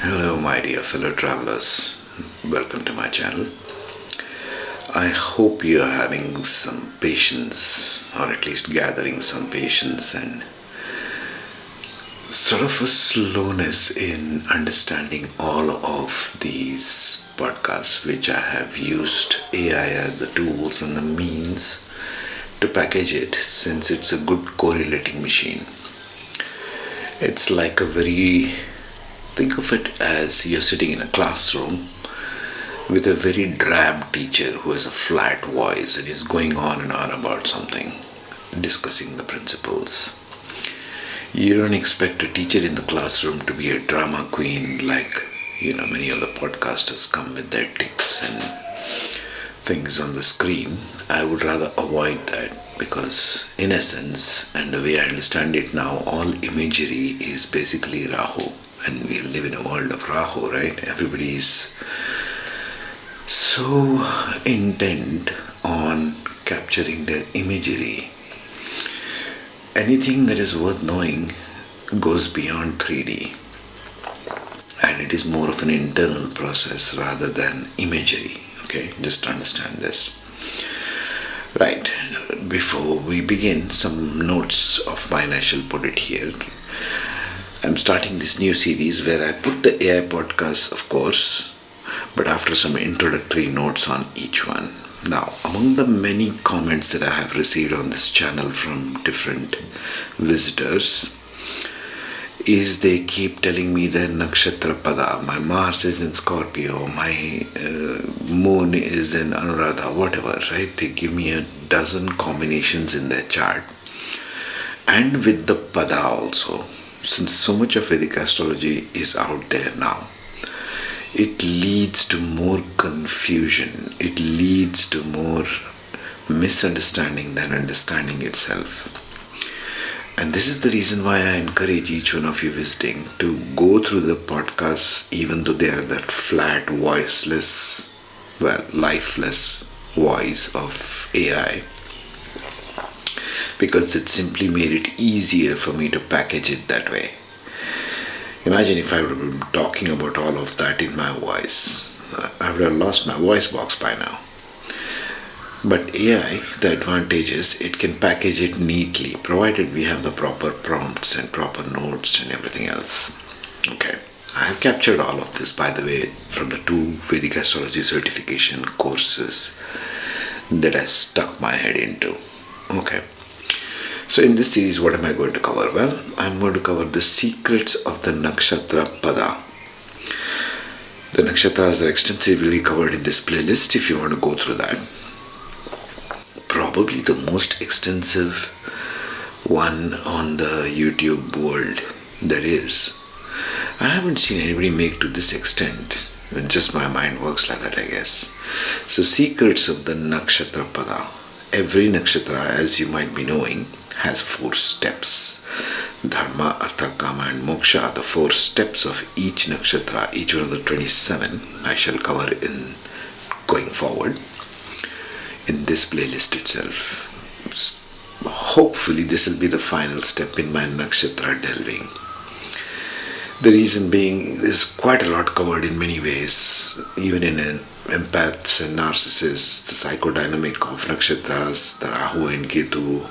Hello, my dear fellow travelers. Welcome to my channel. I hope you are having some patience, or at least gathering some patience and sort of a slowness in understanding all of these podcasts, which I have used AI as the tools and the means to package it, since it's a good correlating machine. It's like think of it as you're sitting in a classroom with a very drab teacher who has a flat voice and is going on and on about something, discussing the principles. You don't expect a teacher in the classroom to be a drama queen like, many of the podcasters come with their tips and things on the screen. I would rather avoid that because, in essence, and the way I understand it now, all imagery is basically Rahu. And we live in a world of Rahu, right? Everybody is so intent on capturing their imagery. Anything that is worth knowing goes beyond 3D, and it is more of an internal process rather than imagery. Okay, just understand this. Right, before we begin, some notes of mine, I shall put it here. I'm starting this new series where I put the AI podcasts, of course, but after some introductory notes on each one. Now, among the many comments that I have received on this channel from different visitors is they keep telling me that Nakshatra Pada, my Mars is in Scorpio, my Moon is in Anuradha, whatever, right? They give me a dozen combinations in their chart. And with the Pada also. Since so much of Vedic astrology is out there now, it leads to more confusion. It leads to more misunderstanding than understanding itself. And this is the reason why I encourage each one of you visiting to go through the podcasts, even though they are that flat, lifeless voice of AI. Because it simply made it easier for me to package it that way. Imagine if I would have been talking about all of that in my voice. I would have lost my voice box by now. But AI, the advantage is it can package it neatly, provided we have the proper prompts and proper notes and everything else. Okay. I have captured all of this, by the way, from the 2 Vedic astrology certification courses that I stuck my head into. Okay. So in this series, what am I going to cover? Well, I'm going to cover the secrets of the Nakshatra Pada. The nakshatras are extensively covered in this playlist if you want to go through that. Probably the most extensive one on the YouTube world there is. I haven't seen anybody make to this extent. Just my mind works like that, I guess. So, secrets of the Nakshatra Pada. Every nakshatra, as you might be knowing, has 4 steps. Dharma, Artha, Kama and Moksha are the 4 steps of each nakshatra. Each one of the 27 I shall cover in going forward in this playlist itself. Hopefully this will be the final step in my nakshatra delving. The reason being, there's quite a lot covered in many ways, even in empaths and narcissists, the psychodynamic of nakshatras, the Rahu and Ketu.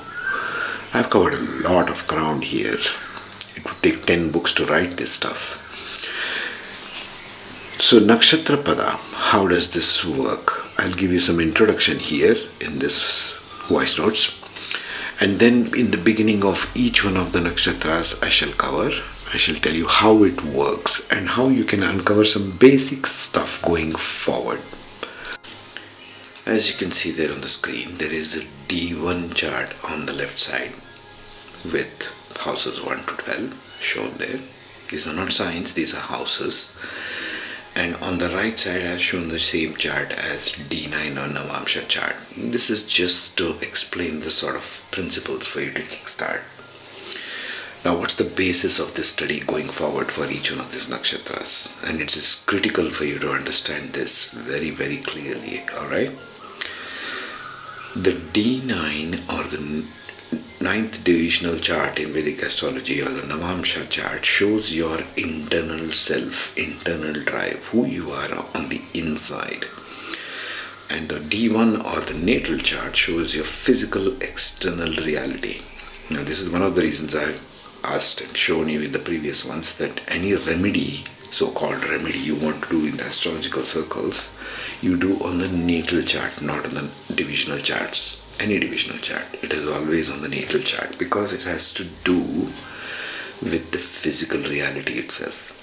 I've covered a lot of ground here. It would take 10 books to write this stuff. So Nakshatra Pada, how does this work? I'll give you some introduction here in this voice notes. And then in the beginning of each one of the nakshatras I shall tell you how it works and how you can uncover some basic stuff going forward. As you can see there on the screen, there is a D1 chart on the left side with houses 1 to 12 shown there. These are not signs, these are houses. And on the right side I have shown the same chart as D9 Navamsha chart. This is just to explain the sort of principles for you to kickstart. Now, what's the basis of this study going forward for each one of these nakshatras? And it is critical for you to understand this very, very clearly, alright? The D9 or the ninth divisional chart in Vedic astrology, or the Navamsha chart, shows your internal self, internal drive, who you are on the inside. And the D1 or the natal chart shows your physical external reality. Now, this is one of the reasons I've asked and shown you in the previous ones that any remedy, so-called remedy, you want to do in the astrological circles, you do on the natal chart, not on the divisional charts. Any divisional chart, it is always on the natal chart because it has to do with the physical reality itself.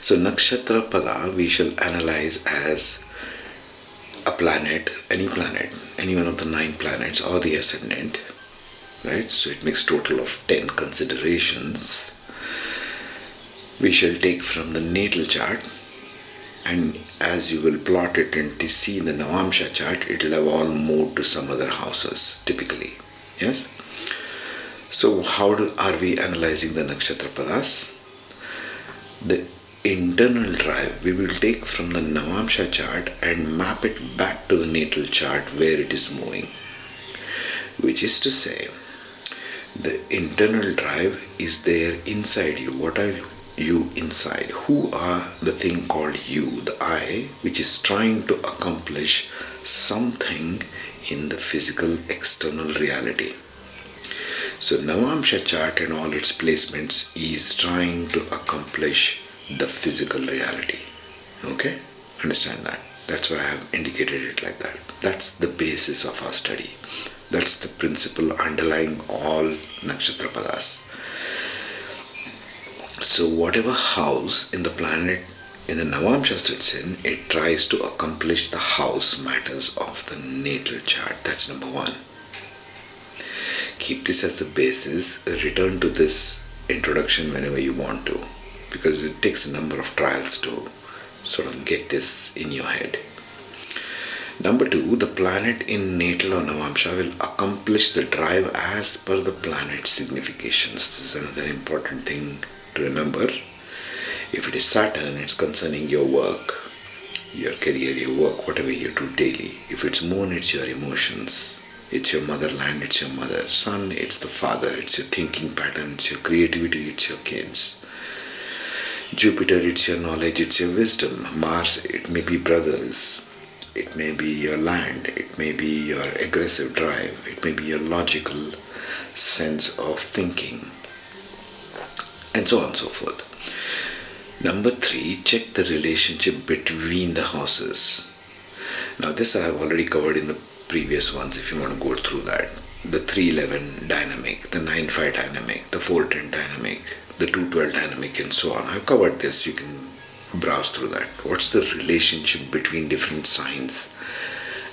So Nakshatra Pada we shall analyze as a planet, any one of the 9 planets or the ascendant, right? So it makes total of 10 considerations. We shall take from the natal chart, and as you will plot it and see in the Navamsha chart, it will have all moved to some other houses typically. Yes? So how are we analyzing the Nakshatra Padas? The internal drive we will take from the Navamsha chart and map it back to the natal chart where it is moving. Which is to say, the internal drive is there inside you. What are you inside? Who are the thing called you, the I, which is trying to accomplish something in the physical external reality. So Navamsha chart and all its placements is trying to accomplish the physical reality. Okay? Understand that? That's why I have indicated it like that. That's the basis of our study. That's the principle underlying all Nakshatra Padas. So whatever house in the planet in the Navamsha sits in, it tries to accomplish the house matters of the natal chart. That's number 1. Keep this as the basis. Return to this introduction whenever you want to, because it takes a number of trials to sort of get this in your head. Number 2, the planet in natal or Navamsha will accomplish the drive as per the planet's significations. This is another important thing to remember. If it is Saturn, it's concerning your work, your career, your work, whatever you do daily. If it's Moon, it's your emotions, it's your motherland, it's your mother. Sun, it's the father, it's your thinking pattern, it's your creativity, it's your kids. Jupiter, it's your knowledge, it's your wisdom. Mars, it may be brothers, it may be your land, it may be your aggressive drive, it may be your logical sense of thinking, and so on and so forth. Number 3, check the relationship between the houses. Now this I have already covered in the previous ones if you want to go through that. The 311 dynamic, the 9-5 dynamic, the 410 dynamic, the 212 dynamic, and so on. I've covered this, you can browse through that. What's the relationship between different signs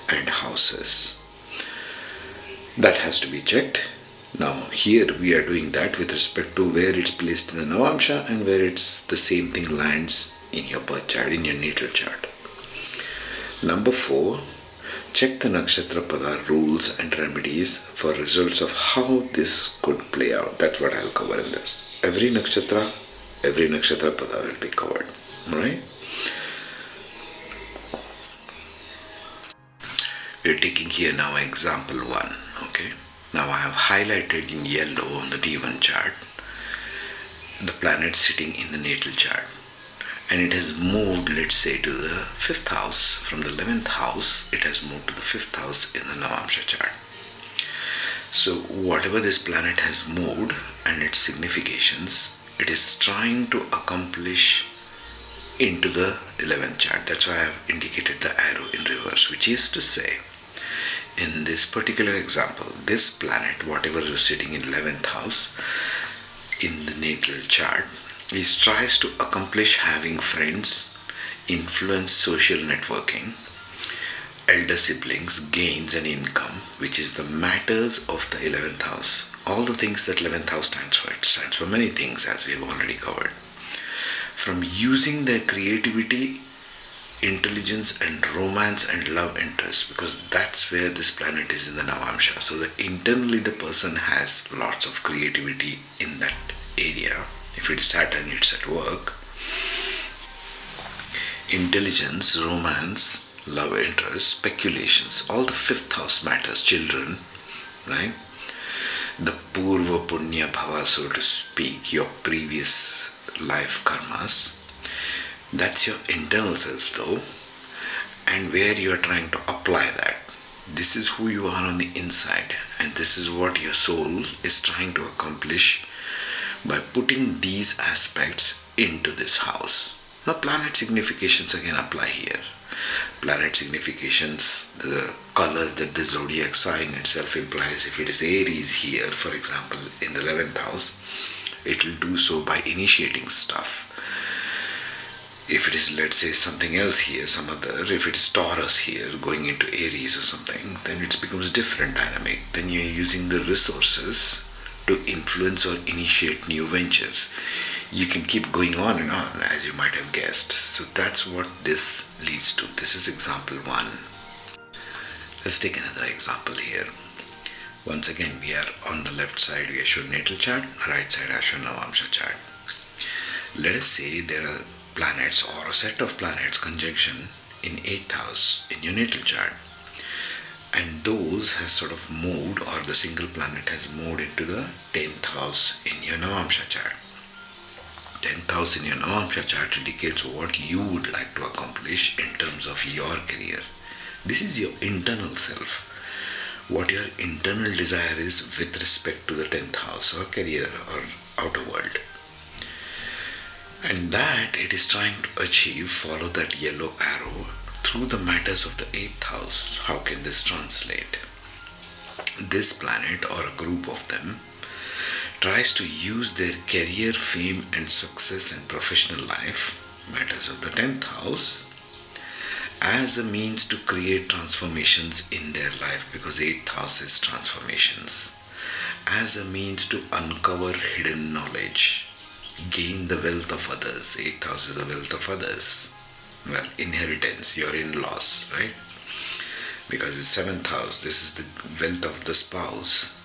and houses? That has to be checked. Now here we are doing that with respect to where it's placed in the Navamsha and where it's the same thing lands in your birth chart, in your natal chart. Number 4, check the Nakshatra Pada rules and remedies for results of how this could play out. That's what I'll cover in this. Every Nakshatra Pada will be covered. Right? We are taking here now example 1. Okay? Now I have highlighted in yellow on the D1 chart the planet sitting in the natal chart, and it has moved, let's say, to the 5th house. From the 11th house it has moved to the 5th house in the Navamsha chart. So whatever this planet has moved and its significations, it is trying to accomplish into the 11th chart. That's why I have indicated the arrow in reverse, which is to say, in this particular example, this planet, whatever is sitting in 11th house in the natal chart, it tries to accomplish having friends, influence, social networking, elder siblings, gains and income, which is the matters of the 11th house. All the things that 11th house stands for. It stands for many things, as we have already covered. From using their creativity, intelligence and romance and love interest, because that's where this planet is in the Navamsha. So that internally the person has lots of creativity in that area. If it is Saturn, it's at work. Intelligence, romance, love interest, speculations, all the 5th house matters, children, right? the Purva Punya Bhava, so to speak, your previous life karmas. That's your internal self though, and where you are trying to apply that. This is who you are on the inside, and this is what your soul is trying to accomplish by putting these aspects into this house. Now, planet significations again apply here. Planet significations, the color that the zodiac sign itself implies. If it is Aries here, for example, in the 11th house, it will do so by initiating stuff. If it is, let's say, something else here, some other, if it is Taurus here going into Aries or something, then it becomes different dynamic. Then you're using the resources to influence or initiate new ventures. You can keep going on and on, as you might have guessed. So that's what this leads to. This is example one. Let's take another example here. Once again, we are on the left side, we are shown natal chart, right side I shown Navamsha chart. Let us say there are planets or a set of planets conjunction in 8th house in your natal chart, and those have sort of moved, or the single planet has moved into the 10th house in your Navamsha chart. 10th house in your Navamsha chart indicates what you would like to accomplish in terms of your career. This is your internal self. What your internal desire is with respect to the 10th house or career or outer world. And that it is trying to achieve, follow that yellow arrow through the matters of the 8th house. How can this translate? This planet or a group of them tries to use their career, fame and success and professional life, matters of the 10th house, as a means to create transformations in their life, because 8th house is transformations, as a means to uncover hidden knowledge, gain the wealth of others. 8th house is the wealth of others. Well, inheritance, your in-laws, right? Because it's 7th house, this is the wealth of the spouse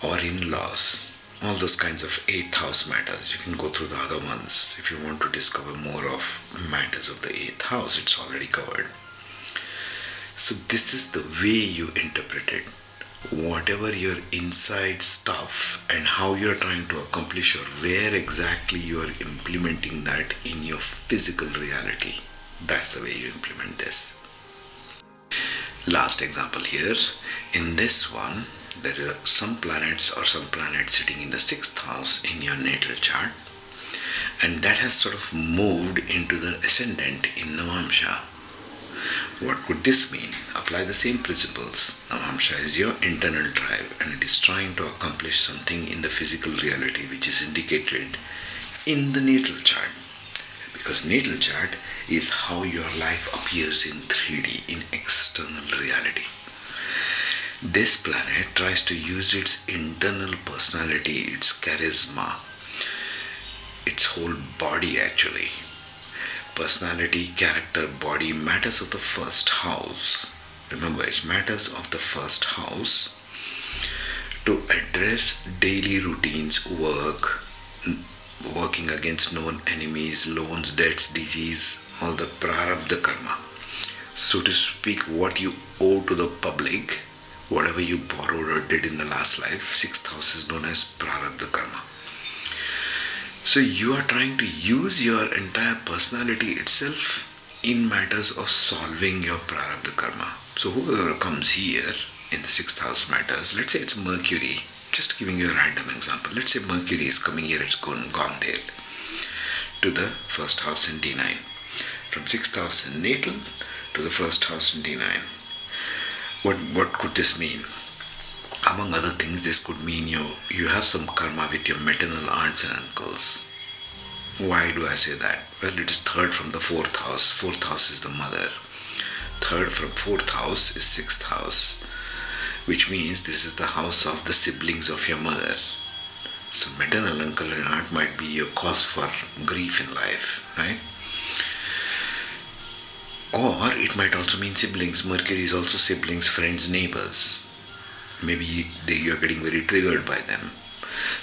or in-laws. All those kinds of 8th house matters. You can go through the other ones if you want to discover more of matters of the 8th house. It's already covered. So this is the way you interpret it. Whatever your inside stuff and how you're trying to accomplish, or where exactly you are implementing that in your physical reality, that's the way you implement this. Last example here. In this one, there are some planets or some planet sitting in the 6th house in your natal chart, and that has sort of moved into the ascendant in Navamsha. What could this mean? Apply the same principles. Navamsha is your internal drive, and it is trying to accomplish something in the physical reality which is indicated in the natal chart. Because natal chart is how your life appears in 3D, in external reality. This planet tries to use its internal personality, its charisma, its whole body actually. Personality, character, body, matters of the first house. Remember, it's matters of the first house to address daily routines, work, working against known enemies, loans, debts, disease, all the prarabdha karma. So to speak, what you owe to the public, whatever you borrowed or did in the last life, 6th house is known as prarabdha karma. So you are trying to use your entire personality itself in matters of solving your prarabdha karma. So whoever comes here in the 6th house matters, let's say it's Mercury, just giving you a random example. Let's say Mercury is coming here, it's gone there to the 1st house in D9. From 6th house in natal to the 1st house in D9. What could this mean? Among other things, this could mean you have some karma with your maternal aunts and uncles. Why do I say that? Well, it is 3rd from the 4th house. 4th house is the mother. 3rd from 4th house is 6th house, which means this is the house of the siblings of your mother. So maternal uncle and aunt might be your cause for grief in life, right? Or it might also mean siblings. Mercury is also siblings, friends, neighbors. Maybe you are getting very triggered by them.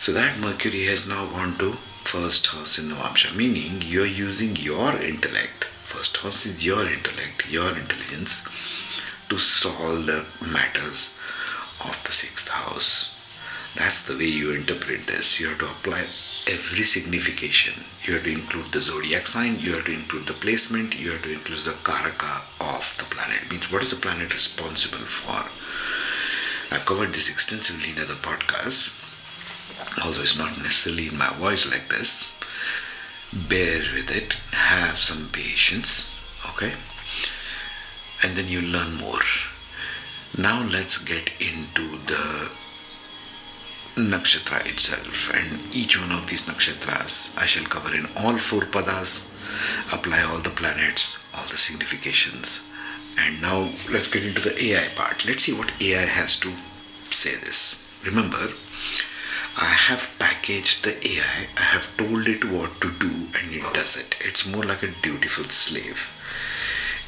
So that Mercury has now gone to 1st house in Navamsha, meaning you are using your intellect. 1st house is your intellect, your intelligence, to solve the matters of the 6th house. That's the way you interpret this. You have to apply every signification. You have to include the zodiac sign, you have to include the placement, you have to include the karaka of the planet. Means what is the planet responsible for? I've covered this extensively in other podcasts, although it's not necessarily in my voice like this. Bear with it, have some patience, okay? And then you learn more. Now let's get into the nakshatra itself, and each one of these nakshatras I shall cover in all 4 padas, apply all the planets, all the significations. And now let's get into the AI part. Let's see what AI has to say this. Remember, I have packaged the AI, I have told it what to do, and it does it. It's more like a dutiful slave.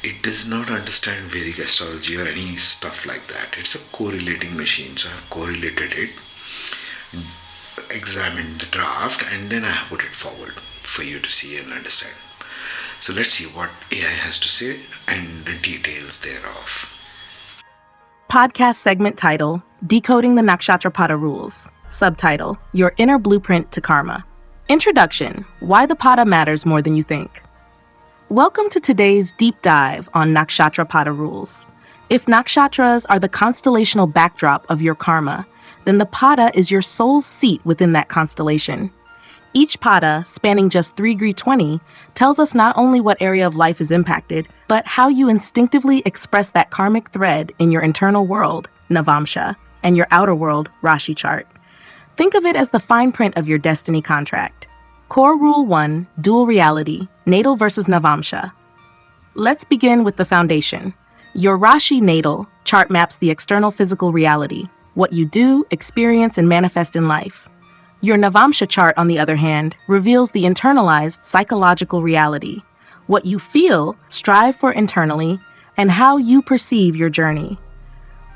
It does not understand Vedic astrology or any stuff like that. It's a correlating machine, so I have correlated it, examined the draft, and then I have put it forward for you to see and understand. So let's see what AI has to say and the details thereof. Podcast segment title, Decoding the Nakshatra Pada Rules. Subtitle, Your Inner Blueprint to Karma. Introduction, Why the Pada Matters More Than You Think. Welcome to today's deep dive on Nakshatra Pada Rules. If nakshatras are the constellational backdrop of your karma, then the pada is your soul's seat within that constellation. Each pada, spanning just 3-20, tells us not only what area of life is impacted, but how you instinctively express that karmic thread in your internal world, Navamsha, and your outer world, Rashi chart. Think of it as the fine print of your destiny contract. Core Rule 1, Dual Reality, Natal versus Navamsha. Let's begin with the foundation. Your Rashi natal chart maps the external physical reality, what you do, experience, and manifest in life. Your Navamsha chart, on the other hand, reveals the internalized psychological reality, what you feel, strive for internally, and how you perceive your journey.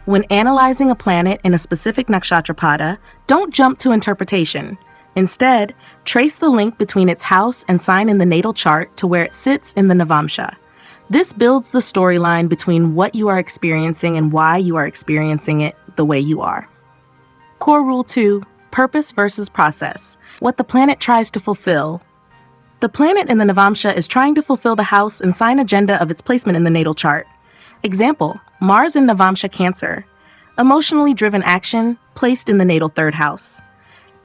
When analyzing a planet in a specific nakshatra pada, don't jump to interpretation. Instead, trace the link between its house and sign in the natal chart to where it sits in the Navamsha. This builds the storyline between what you are experiencing and why you are experiencing it the way you are. Core Rule 2, Purpose versus Process. What the planet tries to fulfill. The planet in the Navamsha is trying to fulfill the house and sign agenda of its placement in the natal chart. Example, Mars in Navamsha Cancer. Emotionally driven action, placed in the natal 3rd house.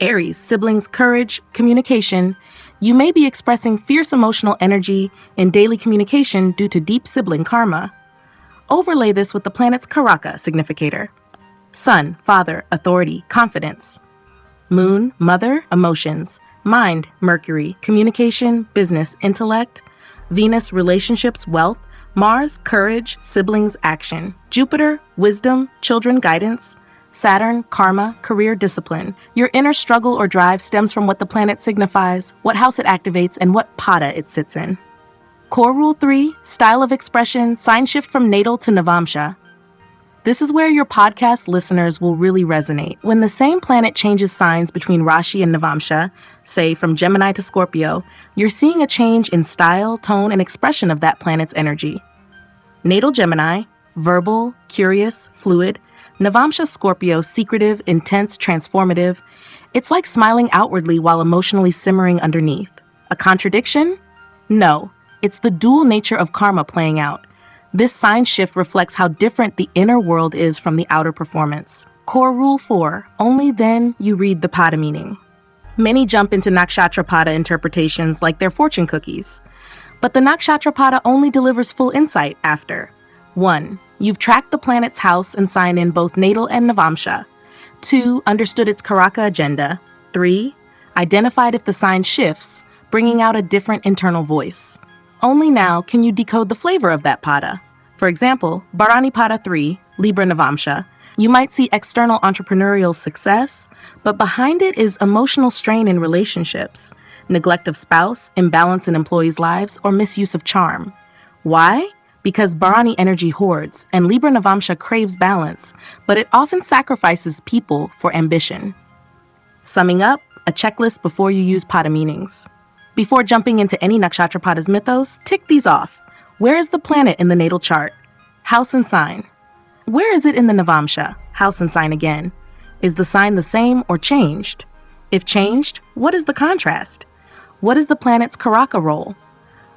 Aries, siblings, courage, communication. You may be expressing fierce emotional energy in daily communication due to deep sibling karma. Overlay this with the planet's karaka significator. Sun, father, authority, confidence. Moon, mother, emotions. Mind, Mercury, communication, business, intellect. Venus, relationships, wealth. Mars, courage, siblings, action. Jupiter, wisdom, children, guidance. Saturn, karma, career, discipline. Your inner struggle or drive stems from what the planet signifies, what house it activates, and what pada it sits in. Core Rule 3, Style of Expression, Sign Shift from Natal to Navamsha. This is where your podcast listeners will really resonate. When the same planet changes signs between Rashi and Navamsha, say from Gemini to Scorpio, you're seeing a change in style, tone, and expression of that planet's energy. Natal Gemini, verbal, curious, fluid. Navamsha Scorpio, secretive, intense, transformative. It's like smiling outwardly while emotionally simmering underneath. A contradiction? No, it's the dual nature of karma playing out. This sign shift reflects how different the inner world is from the outer performance. Core Rule 4, only then you read the pada meaning. Many jump into Nakshatra Pada interpretations like they're fortune cookies. But the Nakshatra Pada only delivers full insight after 1. You've tracked the planet's house and sign in both natal and Navamsha. 2. Understood its karaka agenda. 3. Identified if the sign shifts, bringing out a different internal voice. Only now can you decode the flavor of that pada. For example, Bharani Pada 3, Libra Navamsha. You might see external entrepreneurial success, but behind it is emotional strain in relationships, neglect of spouse, imbalance in employees' lives, or misuse of charm. Why? Because Bharani energy hoards, and Libra Navamsha craves balance, but it often sacrifices people for ambition. Summing up, a checklist before you use pada meanings. Before jumping into any Nakshatra Pada's mythos, tick these off. Where is the planet in the natal chart? House and sign. Where is it in the Navamsha? House and sign again. Is the sign the same or changed? If changed, what is the contrast? What is the planet's karaka role?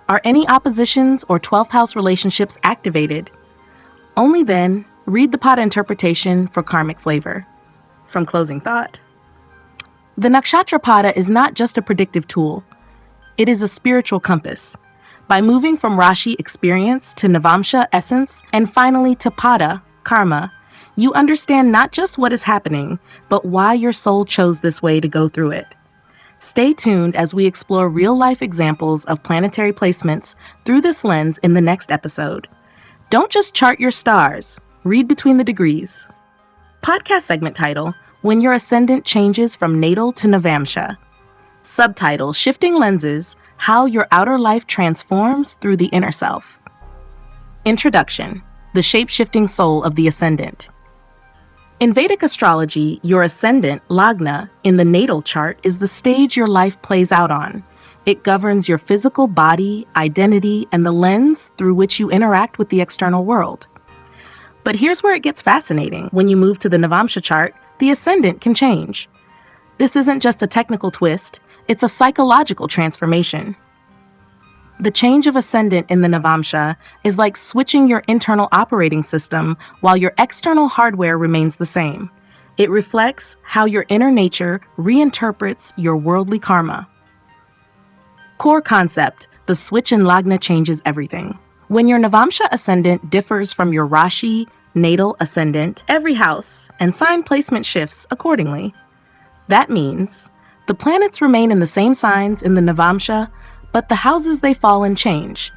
Are any oppositions or 12th house relationships activated? Only then, read the Pada interpretation for karmic flavor. From Closing Thought. The Nakshatra Pada is not just a predictive tool. It is a spiritual compass. By moving from Rashi experience to Navamsha essence and finally to Pada, karma, you understand not just what is happening, but why your soul chose this way to go through it. Stay tuned as we explore real-life examples of planetary placements through this lens in the next episode. Don't just chart your stars, read between the degrees. Podcast segment title, When Your Ascendant Changes from Natal to Navamsha. Subtitle, Shifting Lenses, How Your Outer Life Transforms Through the Inner Self. Introduction, The Shape-Shifting Soul of the Ascendant. In Vedic astrology, your ascendant, lagna, in the natal chart is the stage your life plays out on. It governs your physical body, identity, and the lens through which you interact with the external world. But here's where it gets fascinating. When you move to the Navamsha chart, the ascendant can change. This isn't just a technical twist, it's a psychological transformation. The change of ascendant in the Navamsha is like switching your internal operating system while your external hardware remains the same. It reflects how your inner nature reinterprets your worldly karma. Core concept, the switch in Lagna changes everything. When your Navamsha ascendant differs from your Rashi, natal ascendant, every house and sign placement shifts accordingly. That means the planets remain in the same signs in the Navamsha, but the houses they fall in change.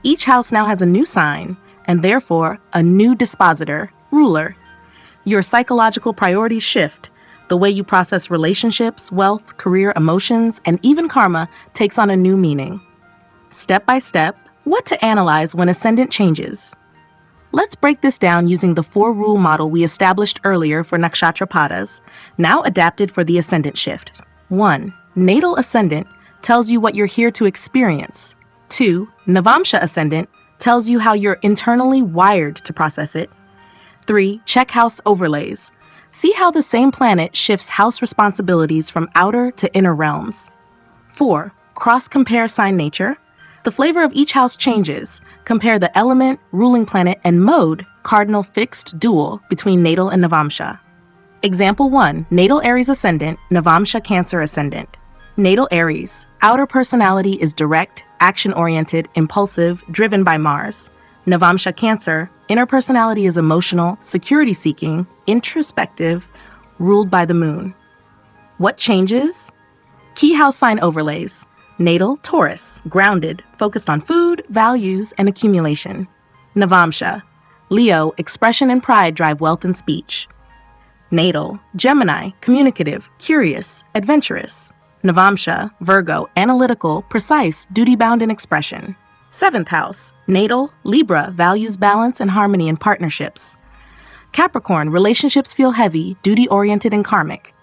Each house now has a new sign, and therefore a new dispositor, ruler. Your psychological priorities shift. The way you process relationships, wealth, career, emotions, and even karma takes on a new meaning. Step by step, what to analyze when ascendant changes. Let's break this down using the 4-rule model we established earlier for Nakshatra Padas, now adapted for the ascendant shift. 1. Natal ascendant tells you what you're here to experience. 2. Navamsha ascendant tells you how you're internally wired to process it. 3. Check house overlays. See how the same planet shifts house responsibilities from outer to inner realms. 4. Cross-compare sign nature. The flavor of each house changes. Compare the element, ruling planet, and mode, cardinal fixed dual, between natal and Navamsha. Example 1. Natal Aries ascendant, Navamsha Cancer ascendant. Natal Aries. Outer personality is direct, action-oriented, impulsive, driven by Mars. Navamsha Cancer. Inner personality is emotional, security-seeking, introspective, ruled by the moon. What changes? Key house sign overlays. Natal Taurus. Grounded, focused on food, values, and accumulation. Navamsha. Leo. Expression and pride drive wealth and speech. Natal Gemini. Communicative, curious, adventurous. Navamsha, Virgo, analytical, precise, duty-bound in expression. 7th house, natal, Libra, values balance and harmony in partnerships. Capricorn, relationships feel heavy, duty-oriented and karmic.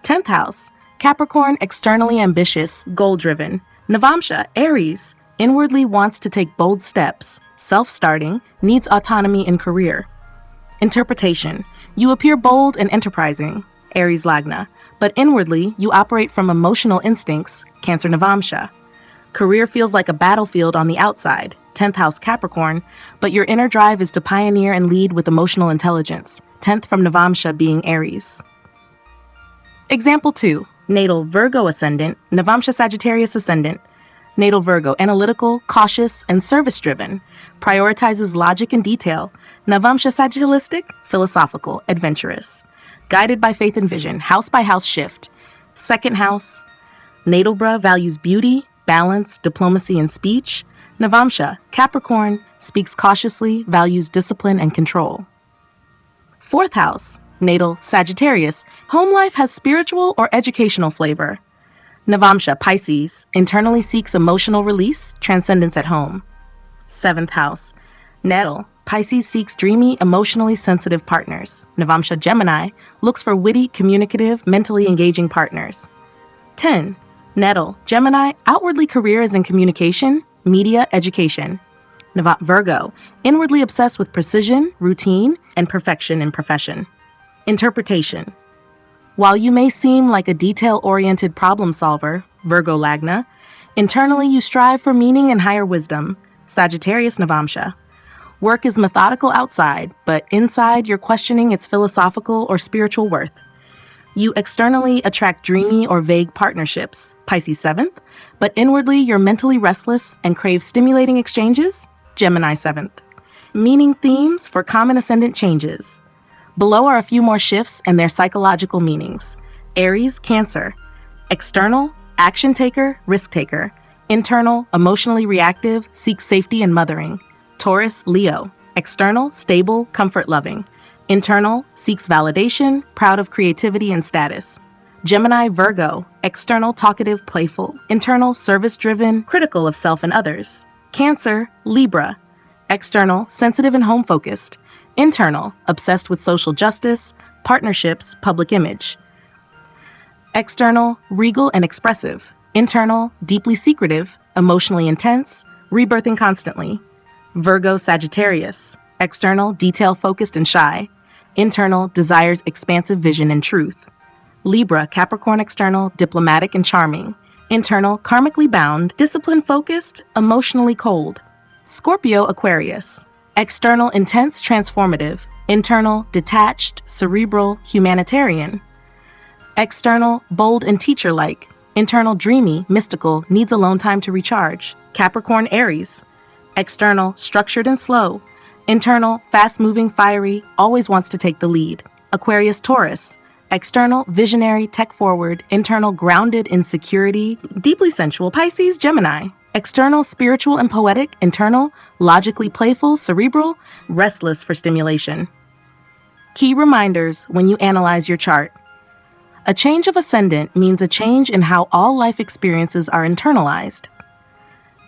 10th house, Capricorn, externally ambitious, goal-driven. Navamsha, Aries, inwardly wants to take bold steps, self-starting, needs autonomy in career. Interpretation, you appear bold and enterprising, Aries Lagna, but inwardly, you operate from emotional instincts, Cancer Navamsha. Career feels like a battlefield on the outside, 10th house Capricorn, but your inner drive is to pioneer and lead with emotional intelligence, 10th from Navamsha being Aries. Example 2. Natal Virgo ascendant, Navamsha Sagittarius ascendant. Natal Virgo, analytical, cautious, and service-driven, prioritizes logic and detail. Navamsha Sagittalistic, philosophical, adventurous. Guided by faith and vision, house by house shift. 2nd house, Natalbra values beauty, balance, diplomacy, and speech. Navamsha, Capricorn, speaks cautiously, values discipline and control. 4th house, natal Sagittarius, home life has spiritual or educational flavor. Navamsha, Pisces, internally seeks emotional release, transcendence at home. 7th house, natal Pisces seeks dreamy, emotionally sensitive partners. Navamsha Gemini looks for witty, communicative, mentally engaging partners. 10. Natal Gemini, outwardly career is in communication, media, education. Virgo, inwardly obsessed with precision, routine, and perfection in profession. Interpretation. While you may seem like a detail-oriented problem solver, Virgo Lagna, internally you strive for meaning and higher wisdom, Sagittarius Navamsha. Work is methodical outside, but inside you're questioning its philosophical or spiritual worth. You externally attract dreamy or vague partnerships, Pisces 7th, but inwardly you're mentally restless and crave stimulating exchanges, Gemini 7th. Meaning themes for common ascendant changes. Below are a few more shifts and their psychological meanings. Aries, Cancer. External, action taker, risk taker. Internal, emotionally reactive, seeks safety and mothering. Taurus, Leo. External, stable, comfort loving. Internal, seeks validation, proud of creativity and status. Gemini, Virgo. External, talkative, playful. Internal, service-driven, critical of self and others. Cancer, Libra. External, sensitive and home-focused. Internal, obsessed with social justice, partnerships, public image. External, regal and expressive. Internal, deeply secretive, emotionally intense, rebirthing constantly. Virgo, Sagittarius. External, detail-focused and shy. Internal, desires expansive vision and truth. Libra, Capricorn external, diplomatic and charming. Internal, karmically bound, discipline-focused, emotionally cold. Scorpio, Aquarius. External, intense, transformative. Internal, detached, cerebral, humanitarian. External, bold and teacher-like. Internal, dreamy, mystical, needs alone time to recharge. Capricorn, Aries. External, structured and slow. Internal, fast-moving, fiery, always wants to take the lead. Aquarius, Taurus. External, visionary, tech-forward. Internal, grounded in security, deeply sensual. Pisces, Gemini. External, spiritual and poetic. Internal, logically playful, cerebral, restless for stimulation. Key reminders when you analyze your chart. A change of ascendant means a change in how all life experiences are internalized.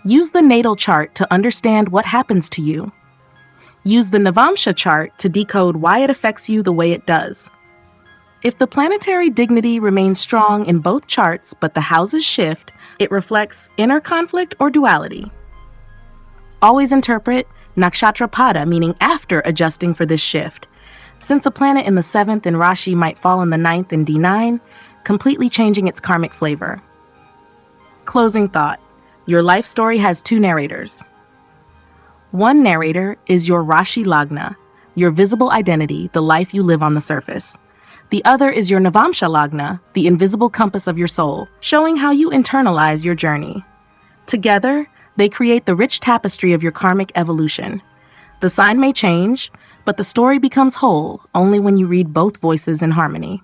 Use the natal chart to understand what happens to you. Use the Navamsha chart to decode why it affects you the way it does. If the planetary dignity remains strong in both charts but the houses shift, it reflects inner conflict or duality. Always interpret Nakshatra Pada, meaning after adjusting for this shift, since a planet in the 7th in Rashi might fall in the 9th in D9, completely changing its karmic flavor. Closing thought. Your life story has two narrators. One narrator is your Rashi Lagna, your visible identity, the life you live on the surface. The other is your Navamsha Lagna, the invisible compass of your soul, showing how you internalize your journey. Together, they create the rich tapestry of your karmic evolution. The sign may change, but the story becomes whole only when you read both voices in harmony.